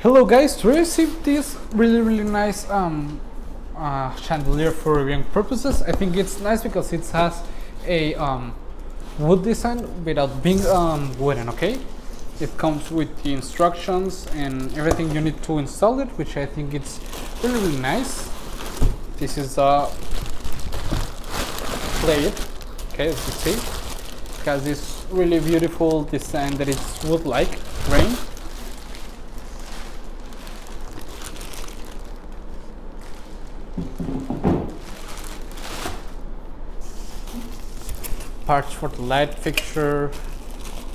Hello guys, to receive this really nice chandelier for viewing purposes. I think it's nice because it has a wood design without being wooden. Okay, it comes with the instructions and everything you need to install it, which I think it's really nice. This is a plate. Okay, as you see, it has this really beautiful design that is wood-like grain. Parts for the light fixture,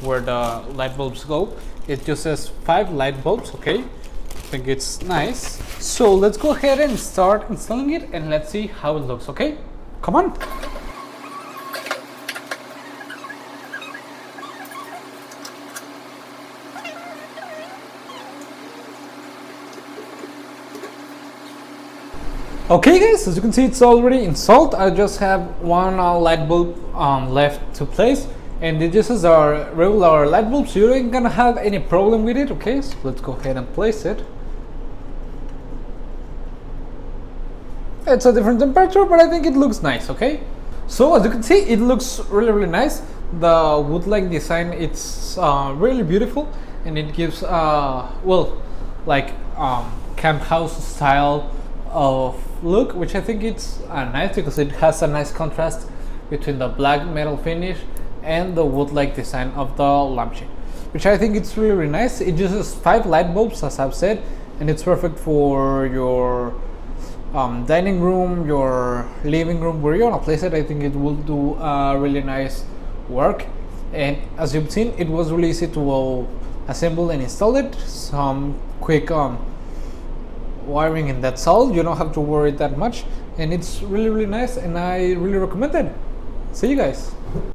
where the light bulbs go. It uses 5 light bulbs. Okay, I think it's nice. So let's go ahead and start installing it and let's see how it looks. Okay, come on. Okay guys, as you can see, it's already installed. I just have one light bulb left to place, and this is our regular light bulb, so you ain't gonna have any problem with it. Okay, so let's go ahead and place it. It's a different temperature, but I think it looks nice. Okay, so as you can see, it looks really nice. The wood-like design, it's really beautiful, and it gives well, like camp house style of look, which I think it's nice because it has a nice contrast between the black metal finish and the wood-like design of the lampshade, which I think it's really nice. It uses 5 light bulbs, as I've said, and it's perfect for your dining room, your living room, where you want to place it. I think it will do really nice work, and as you've seen, it was really easy to assemble and install it. Some quick wiring, and that's all. You don't have to worry that much, and it's really nice, and I really recommend it. See you guys.